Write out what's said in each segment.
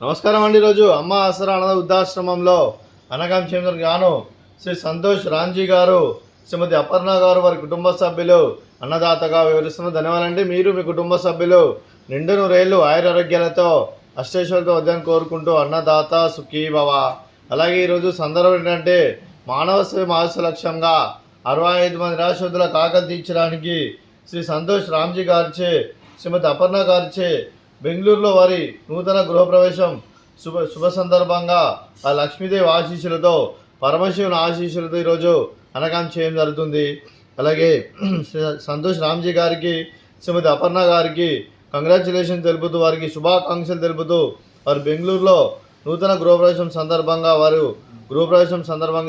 నమస్కారం అండి. ఈరోజు అమ్మ ఆసరా అనాథ వృద్ధాశ్రమంలో అనగాం చేంద్ర గాను శ్రీ సంతోష్ రాంజీ గారు, శ్రీమతి అపర్ణ గారు, వారి కుటుంబ సభ్యులు అన్నదాతగా వివరిస్తున్న ధన్యవాదాలండి. మీరు మీ కుటుంబ సభ్యులు నిండు నూరేళ్లు ఆయురారోగ్యాలతో అష్టైశ్వర్యాలతో వద్దని కోరుకుంటూ అన్నదాత సుఖీ భవ. అలాగే ఈరోజు సందర్భం ఏంటంటే మానవ సేవ మహోత్సవ లక్ష్యంగా 65 మంది నిరాశ్రతులకు ఆకలి తీర్చడానికి శ్రీ సంతోష్ రాంజీ గారిచే, శ్రీమతి అపర్ణ గారిచే బెంగళూరులో వారి నూతన గృహప్రవేశం శుభ సందర్భంగా ఆ లక్ష్మీదేవి ఆశీస్సులతో, పరమశివుని ఆశీస్సులతో ఈరోజు అనగాం చేయడం జరుగుతుంది. అలాగే సంతోష్ రాంజీ గారికి, శ్రీమతి అపర్ణ గారికి కంగ్రాచులేషన్ తెలుపుతూ, వారికి శుభాకాంక్షలు తెలుపుతూ, వారు బెంగళూరులో నూతన గృహప్రవేశం సందర్భంగా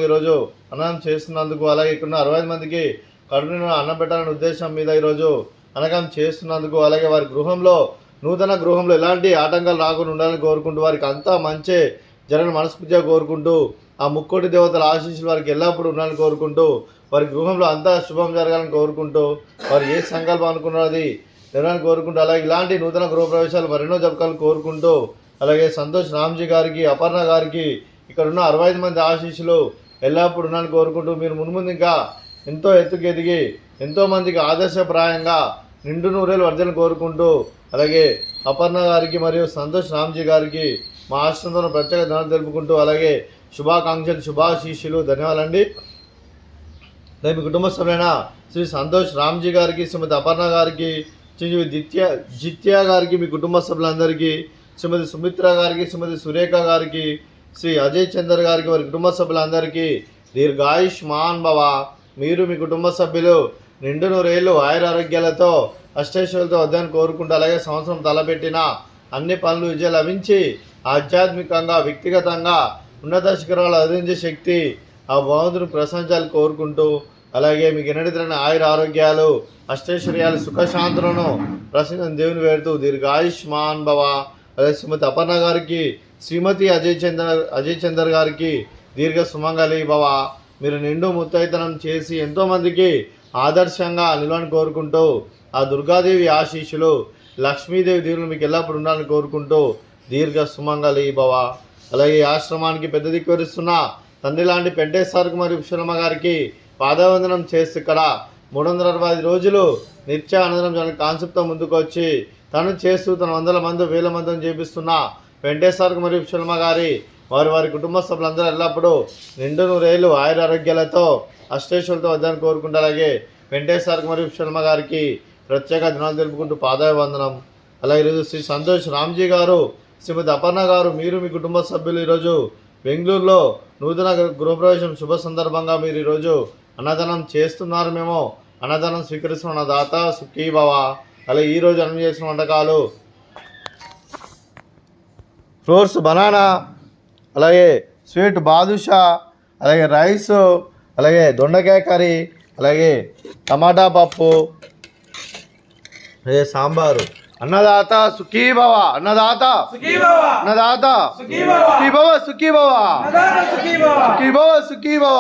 ఈరోజు అన్నం చేస్తున్నందుకు, అలాగే ఇక్కడ 65 మందికి కడుపున అన్నం పెట్టాలనే ఉద్దేశం మీద ఈరోజు అనగాం చేస్తున్నందుకు, అలాగే వారి నూతన గృహంలో ఎలాంటి ఆటంకాలు రాకుండా ఉండాలని కోరుకుంటూ, వారికి అంతా మంచి జరగని మనస్ఫూర్తిగా కోరుకుంటూ, ఆ ముక్కోటి దేవతల ఆశీస్సులు వారికి ఎల్లప్పుడూ ఉండాలని కోరుకుంటూ, వారి గృహంలో అంతా శుభం జరగాలని కోరుకుంటూ, వారు ఏ సంకల్పం అనుకున్నారో అది నెరవేరాలని కోరుకుంటూ, అలాగే ఇలాంటి నూతన గృహప్రవేశాలు మరెన్నో జరపాలని కోరుకుంటూ, అలాగే సంతోష్ రాంజీ గారికి, అపర్ణ గారికి ఇక్కడ ఉన్న 65 మంది ఆశీస్సులు ఎల్లప్పుడూ ఉండాలని కోరుకుంటూ, మీరు మున్ముందు ఇంకా ఎంతో ఎత్తుకు ఎదిగి ఎంతోమందికి ఆదర్శప్రాయంగా నిండు నూరేళ్ళు వర్ధన కోరుకుంటూ, అలాగే అపర్ణ గారికి మరియు సంతోష్ రాంజీ గారికి మా ఆశ్రమంలో ప్రత్యేక ధన్యవాదాలు తెలుపుకుంటూ, అలాగే శుభాకాంక్షలు, శుభాశీస్సులు, ధన్యవాదాలండి. అలాగే మీ కుటుంబ సభ్యులైన శ్రీ సంతోష్ రాంజీ గారికి, శ్రీమతి అపర్ణ గారికి, శ్రీ జిత్యా గారికి, మీ కుటుంబ సభ్యులందరికీ, శ్రీమతి సుమిత్ర గారికి, శ్రీమతి సురేఖ గారికి, శ్రీ అజయ్ చందర్ గారికి, వారి కుటుంబ సభ్యులందరికీ దీర్ఘాయుష్మాన్ భవ. మీరు మీ కుటుంబ సభ్యులు నిండు నూరేళ్ళు ఆయురారోగ్యాలతో అష్టైశ్వర్యాలతో వద్దని కోరుకుంటూ, అలాగే సంవత్సరం తలపెట్టిన అన్ని పనులు విజయం లభించి ఆధ్యాత్మికంగా, వ్యక్తిగతంగా ఉన్నత శిఖరాలు అధించే శక్తి ఆ భగవంతుని ప్రశంసాలు కోరుకుంటూ, అలాగే మీకు ఎన్నడితరని ఆయుర ఆరోగ్యాలు, అష్టైశ్వర్యాలు, సుఖశాంతులను ప్రసన్న దేవుని వేడుతూ దీర్ఘాయుష్మాన్ భవ. అలాగే శ్రీమతి అపర్ణ గారికి, శ్రీమతి అజయ్ చందర్ గారికి దీర్ఘ సుమంగళి భవ. మీరు నిండు ముత్తైతనం చేసి ఎంతోమందికి ఆదర్శంగా నిలవని కోరుకుంటూ, ఆ దుర్గాదేవి ఆశీస్సులు, లక్ష్మీదేవి దీవులు మీకు ఎల్లప్పుడు ఉండాలని కోరుకుంటూ దీర్ఘ సుమంగళి భవ. అలాగే ఈ ఆశ్రమానికి పెద్ద దిక్కు వరిస్తున్న తండ్రి లాంటి పెంటేశ్వరకు మరియు విశ్వమ్మ గారికి పాదవందనం చేస్తూ, ఇక్కడ 365 రోజులు నిత్య అనంతరం కాన్సెప్ట్తో ముందుకు వచ్చి తను చేస్తూ తన 100 మంది 1000 మందిని చేపిస్తున్న వెంకటేశ్వరకు మరియు విశ్వమ్మ గారి వారి కుటుంబ సభ్యులందరూ ఎల్లప్పుడూ నిండు నూరేళ్ళు ఆయురారోగ్యాలతో అష్టైశ్వర్యాలతో వద్దని కోరుకుంటూ, అలాగే వెంకటేశ్వరకు మరియు విశ్వమ్మ గారికి ప్రత్యేక దినాలు తెలుపుకుంటూ పాదాభివందనం. అలాగే ఈరోజు శ్రీ సంతోష్ రాంజీ గారు, శ్రీమతి అపర్ణ గారు, మీరు మీ కుటుంబ సభ్యులు ఈరోజు బెంగళూరులో నూతన గృహప్రవేశం శుభ సందర్భంగా మీరు ఈరోజు అన్నదానం చేస్తున్నారు. మేము అన్నదానం స్వీకరిస్తున్న దాత సుఖీ భవ. అలాగే ఈరోజు అన్నం చేసిన వంటకాలు ఫ్రూట్స్ బనానా, అలాగే స్వీట్ బాదుషా, అలాగే రైస్, అలాగే దొండకాయ కర్రీ, అలాగే టమాటా పప్పు, అదే సాంబారు. అన్నదాత సుఖీ భవ, అన్నదాత అన్నదాత సుఖీ భవ, సుఖీ భవ, సుఖీ భవ, సుఖీ భవ.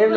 ఏం